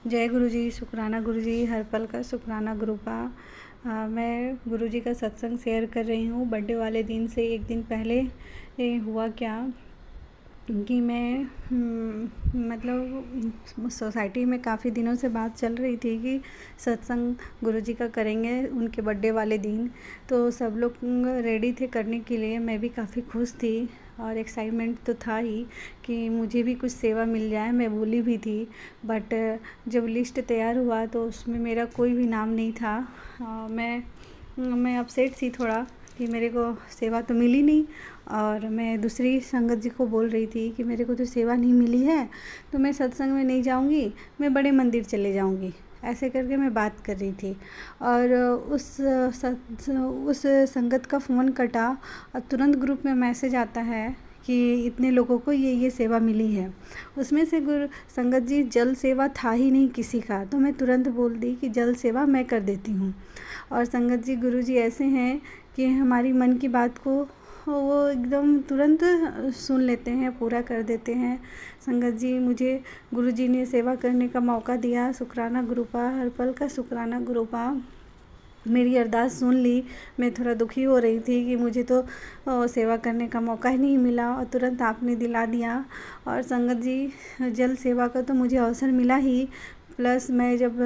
जय गुरु जी, शुक्राना गुरु जी, हर पल का शुक्राना गुरुपा। मैं गुरु जी का सत्संग शेयर कर रही हूँ। बर्थडे वाले दिन से एक दिन पहले हुआ क्या कि मैं मतलब सोसाइटी में काफ़ी दिनों से बात चल रही थी कि सत्संग गुरुजी का करेंगे उनके बर्थडे वाले दिन। तो सब लोग रेडी थे करने के लिए, मैं भी काफ़ी खुश थी और एक्साइटमेंट तो था ही कि मुझे भी कुछ सेवा मिल जाए। मैं बोली भी थी, बट जब लिस्ट तैयार हुआ तो उसमें मेरा कोई भी नाम नहीं था। मैं अपसेट थी थोड़ा कि मेरे को सेवा तो मिली नहीं, और मैं दूसरी संगत जी को बोल रही थी कि मेरे को तो सेवा नहीं मिली है तो मैं सत्संग में नहीं जाऊंगी, मैं बड़े मंदिर चले जाऊंगी। ऐसे करके मैं बात कर रही थी और उस संगत का फ़ोन कटा और तुरंत ग्रुप में मैसेज आता है कि इतने लोगों को ये सेवा मिली है। उसमें से गुरु संगत जी जल सेवा था ही नहीं किसी का, तो मैं तुरंत बोल दी कि जल सेवा मैं कर देती हूँ। और संगत जी गुरु जी ऐसे हैं कि हमारी मन की बात को वो एकदम तुरंत सुन लेते हैं, पूरा कर देते हैं। संगत जी मुझे गुरु जी ने सेवा करने का मौका दिया। शुक्राना गुरुपा, हर पल का शुक्राना गुरुपा। मेरी अरदास सुन ली। मैं थोड़ा दुखी हो रही थी कि मुझे तो सेवा करने का मौका ही नहीं मिला और तुरंत आपने दिला दिया। और संगत जी जल सेवा का तो मुझे अवसर मिला ही, प्लस मैं जब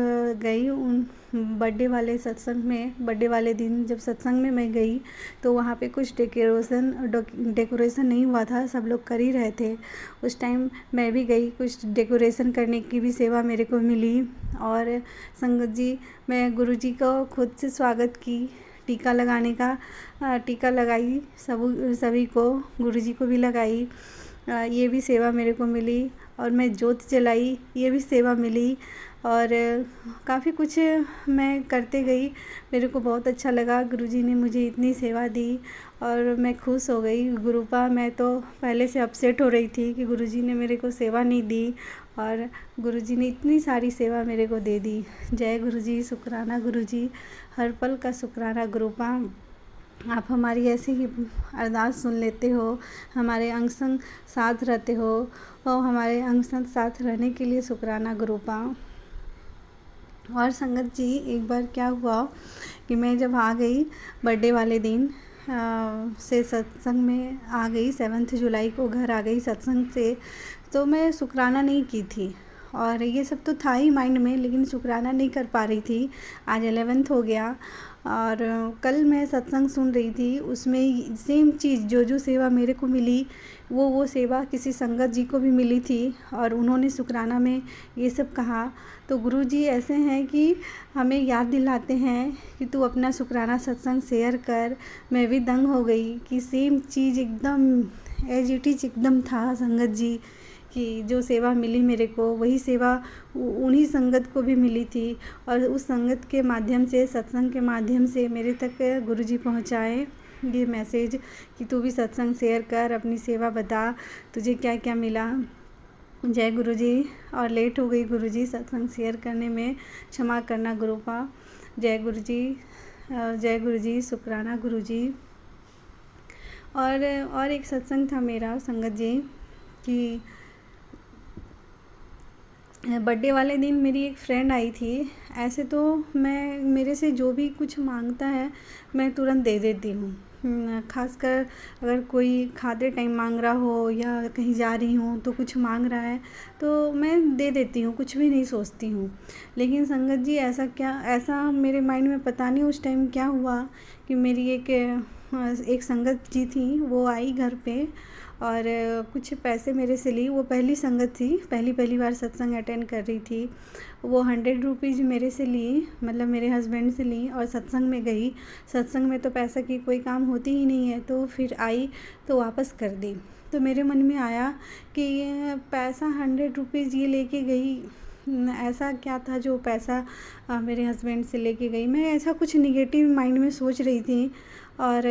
गई उन बर्थडे वाले सत्संग में, बर्थडे वाले दिन जब सत्संग में मैं गई तो वहाँ पे कुछ डेकोरेशन नहीं हुआ था, सब लोग कर ही रहे थे। उस टाइम मैं भी गई, कुछ डेकोरेशन करने की भी सेवा मेरे को मिली। और संगत जी मैं गुरुजी को खुद से स्वागत की, टीका लगाने का टीका लगाई सभी को, गुरुजी को भी लगाई, ये भी सेवा मेरे को मिली। और मैं जोत जलाई, ये भी सेवा मिली। और काफ़ी कुछ मैं करते गई, मेरे को बहुत अच्छा लगा। गुरुजी ने मुझे इतनी सेवा दी और मैं खुश हो गई। गुरुपा मैं तो पहले से अपसेट हो रही थी कि गुरुजी ने मेरे को सेवा नहीं दी और गुरुजी ने इतनी सारी सेवा मेरे को दे दी। जय गुरुजी, शुक्राना गुरुजी, हर पल का शुक्राना गुरुपा। आप हमारी ऐसे ही अरदास सुन लेते हो, हमारे अंग संग साथ रहते हो और हमारे अंग संग साथ रहने के लिए शुक्राना गुरुपा। और संगत जी एक बार क्या हुआ कि मैं जब आ गई बर्थडे वाले दिन से सत्संग में आ गई, 7 जुलाई को घर आ गई सत्संग से, तो मैं शुक्राना नहीं की थी। और ये सब तो था ही माइंड में, लेकिन शुक्राना नहीं कर पा रही थी। आज 11th हो गया और कल मैं सत्संग सुन रही थी, उसमें सेम चीज़ जो सेवा मेरे को मिली वो सेवा किसी संगत जी को भी मिली थी और उन्होंने शुक्राना में ये सब कहा। तो गुरु जी ऐसे हैं कि हमें याद दिलाते हैं कि तू अपना शुक्राना सत्संग शेयर कर। मैं भी दंग हो गई कि सेम चीज़ एकदम एज इट इज़ एकदम था संगत जी कि जो सेवा मिली मेरे को वही सेवा उन्हीं संगत को भी मिली थी। और उस संगत के माध्यम से, सत्संग के माध्यम से मेरे तक गुरुजी पहुँचाए ये मैसेज कि तू भी सत्संग शेयर कर, अपनी सेवा बता, तुझे क्या क्या मिला। जय गुरुजी। और लेट हो गई गुरुजी सत्संग शेयर करने में, क्षमा करना गुरुपा। जय गुरुजी, जय गुरुजी, शुक्राना गुरुजी। और एक सत्संग था मेरा संगत जी कि बर्थडे वाले दिन मेरी एक फ्रेंड आई थी। ऐसे तो मैं, मेरे से जो भी कुछ मांगता है मैं तुरंत दे देती हूँ, खासकर अगर कोई खाते टाइम मांग रहा हो या कहीं जा रही हूँ तो कुछ मांग रहा है तो मैं दे देती हूँ, कुछ भी नहीं सोचती हूँ। लेकिन संगत जी ऐसा मेरे माइंड में पता नहीं उस टाइम क्या हुआ कि मेरी एक संगत जी थी, वो आई घर पे और कुछ पैसे मेरे से ली। वो पहली संगत थी, पहली बार सत्संग अटेंड कर रही थी। वो 100 रुपीज़ मेरे से ली, मतलब मेरे हस्बैंड से ली और सत्संग में गई। सत्संग में तो पैसा की कोई काम होती ही नहीं है, तो फिर आई तो वापस कर दी। तो मेरे मन में आया कि पैसा 100 रुपीज़ ये लेके गई, ऐसा क्या था जो पैसा मेरे हस्बैंड से लेके गई। मैं ऐसा कुछ निगेटिव माइंड में सोच रही थी और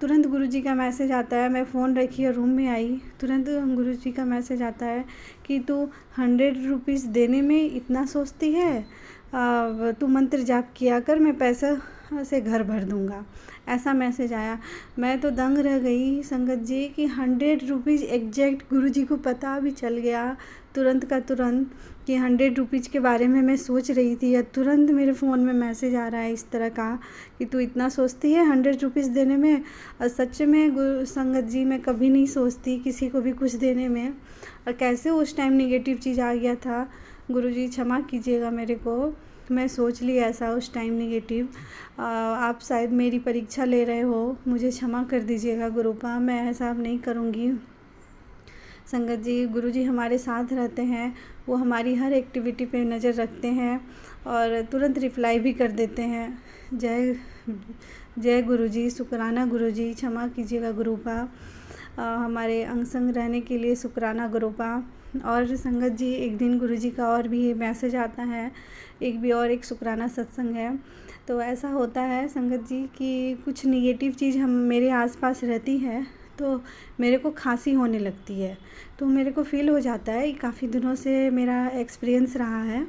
तुरंत गुरुजी का मैसेज आता है। मैं फ़ोन रखी और रूम में आई, तुरंत गुरुजी का मैसेज आता है कि तू 100 रुपीज़ देने में इतना सोचती है, तू मंत्र जाप किया कर, मैं पैसा से घर भर दूँगा। ऐसा मैसेज आया। मैं तो दंग रह गई संगत जी कि 100 रुपीज़ एग्जैक्ट गुरुजी को पता भी चल गया तुरंत का तुरंत कि 100 रुपीज़ के बारे में मैं सोच रही थी या तुरंत मेरे फ़ोन में मैसेज आ रहा है इस तरह का कि तू इतना सोचती है 100 रुपीज़ देने में। और सच में गुरु संगत जी मैं कभी नहीं सोचती किसी को भी कुछ देने में, और कैसे उस टाइम नेगेटिव चीज़ आ गया था। गुरुजी क्षमा कीजिएगा मेरे को, मैं सोच ली ऐसा उस टाइम नेगेटिव। आप शायद मेरी परीक्षा ले रहे हो, मुझे क्षमा कर दीजिएगा गुरुपा, मैं ऐसा अब नहीं करूँगी। संगत जी, गुरुजी हमारे साथ रहते हैं, वो हमारी हर एक्टिविटी पे नज़र रखते हैं और तुरंत रिप्लाई भी कर देते हैं। जय गुरुजी, शुक्राना गुरुजी, क्षमा कीजिएगा गुरुपा, हमारे अंग संग रहने के लिए शुक्राना गुरुपा। और संगत जी, एक दिन गुरुजी का और भी मैसेज आता है, एक शुक्राना सत्संग है। तो ऐसा होता है संगत जी कि कुछ निगेटिव चीज़ हम मेरे आसपास रहती है तो मेरे को खांसी होने लगती है। तो मेरे को फ़ील हो जाता है, काफ़ी दिनों से मेरा एक्सपीरियंस रहा है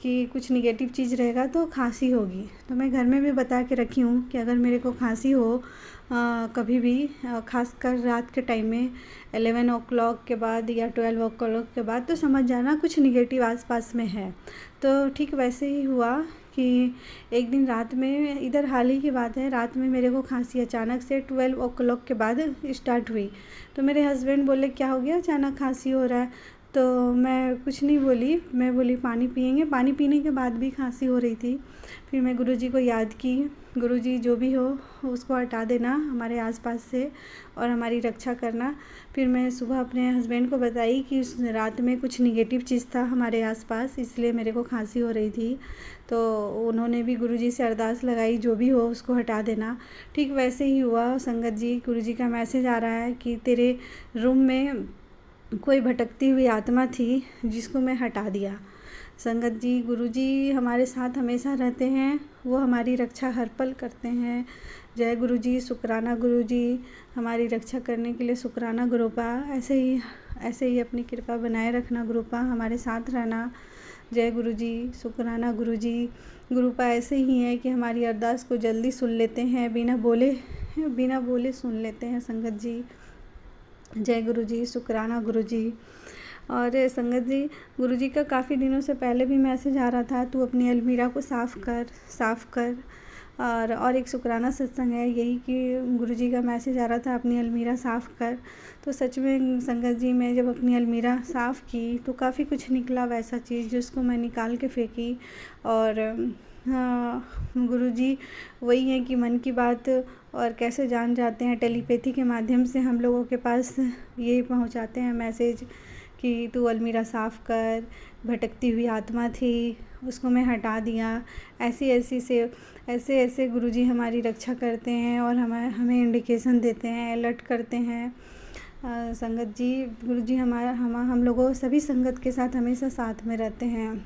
कि कुछ निगेटिव चीज़ रहेगा तो खांसी होगी। तो मैं घर में भी बता के रखी हूँ कि अगर मेरे को खांसी हो कभी भी, ख़ासकर रात के टाइम में 11 o'clock के बाद या 12 o'clock के बाद, तो समझ जाना कुछ निगेटिव आसपास में है। तो ठीक वैसे ही हुआ कि एक दिन रात में, इधर हाल ही की बात है, रात में मेरे को खांसी अचानक से 12 o'clock के बाद स्टार्ट हुई। तो मेरे हस्बैंड बोले क्या हो गया, अचानक खांसी हो रहा है। तो मैं कुछ नहीं बोली, मैं बोली पानी पिएंगे। पानी पीने के बाद भी खांसी हो रही थी। फिर मैं गुरुजी को याद की, गुरुजी जो भी हो उसको हटा देना हमारे आसपास से और हमारी रक्षा करना। फिर मैं सुबह अपने हस्बैंड को बताई कि उस रात में कुछ निगेटिव चीज़ था हमारे आसपास, इसलिए मेरे को खांसी हो रही थी। तो उन्होंने भी गुरुजी से अरदास लगाई, जो भी हो उसको हटा देना। ठीक वैसे ही हुआ संगत जी, गुरुजी का मैसेज आ रहा है कि तेरे रूम में कोई भटकती हुई आत्मा थी जिसको मैं हटा दिया। संगत जी, गुरुजी हमारे साथ हमेशा रहते हैं, वो हमारी रक्षा हर पल करते हैं। जय गुरुजी, शुक्राना गुरुजी, हमारी रक्षा करने के लिए शुक्राना गुरुपा। ऐसे ही अपनी कृपा बनाए रखना गुरुपा, हमारे साथ रहना। जय गुरुजी, शुक्राना गुरुजी। गुरुपा ऐसे ही है कि हमारी अरदास को जल्दी सुन लेते हैं, बिना बोले सुन लेते हैं संगत जी। जय गुरुजी, शुक्राना गुरुजी। और संगत जी, गुरुजी का काफ़ी दिनों से पहले भी मैसेज आ रहा था, तू अपनी अलमीरा को साफ़ कर। और एक शुक्राना सत्संग है यही कि गुरुजी का मैसेज आ रहा था, अपनी अलमीरा साफ़ कर। तो सच में संगत जी, मैं जब अपनी अलमीरा साफ़ की तो काफ़ी कुछ निकला वैसा चीज़ जिसको मैं निकाल के फेंकी। और गुरुजी वही है कि मन की बात और कैसे जान जाते हैं, टेलीपैथी के माध्यम से हम लोगों के पास ये पहुंचाते हैं मैसेज कि तू अलमीरा साफ़ कर, भटकती हुई आत्मा थी उसको मैं हटा दिया। ऐसे गुरुजी हमारी रक्षा करते हैं और हमें इंडिकेशन देते हैं, अलर्ट करते हैं। संगत जी, गुरुजी हम लोगों सभी संगत के साथ हमेशा साथ में रहते हैं,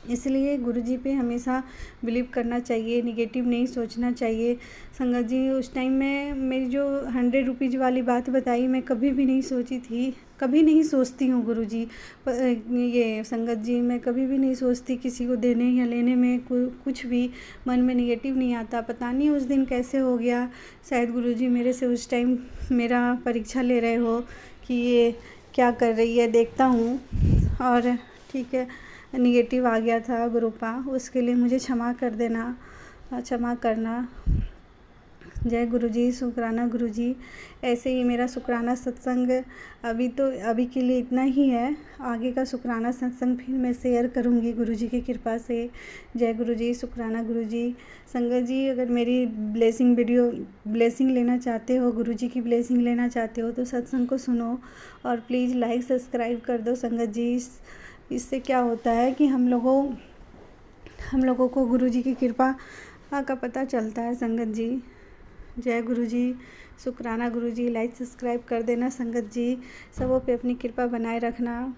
इसलिए गुरुजी पे हमेशा बिलीव करना चाहिए, निगेटिव नहीं सोचना चाहिए। संगत जी, उस टाइम में मेरी जो 100 रुपीज़ वाली बात बताई, मैं कभी भी नहीं सोची थी, कभी नहीं सोचती हूँ गुरुजी। ये संगत जी, मैं कभी भी नहीं सोचती किसी को देने या लेने में, कुछ भी मन में निगेटिव नहीं आता। पता नहीं उस दिन कैसे हो गया, शायद गुरुजी मेरे से उस टाइम मेरा परीक्षा ले रहे हो कि ये क्या कर रही है, देखता हूँ। और ठीक है, निगेटिव आ गया था गुरुपा, उसके लिए मुझे क्षमा कर देना, क्षमा करना। जय गुरुजी, शुक्राना गुरुजी। ऐसे ही मेरा शुक्राना सत्संग अभी के लिए इतना ही है। आगे का शुक्राना सत्संग फिर मैं शेयर करूँगी गुरुजी की कृपा से। जय गुरुजी, शुक्राना गुरुजी। संगत जी, अगर मेरी ब्लेसिंग लेना चाहते हो, गुरुजी की ब्लेसिंग लेना चाहते हो तो सत्संग को सुनो और प्लीज़ लाइक सब्सक्राइब कर दो संगत जी। इससे क्या होता है कि हम लोगों को गुरुजी की कृपा का पता चलता है संगत जी। जय गुरुजी, शुक्राना गुरुजी। लाइक सब्सक्राइब कर देना संगत जी, सबों पे अपनी कृपा बनाए रखना।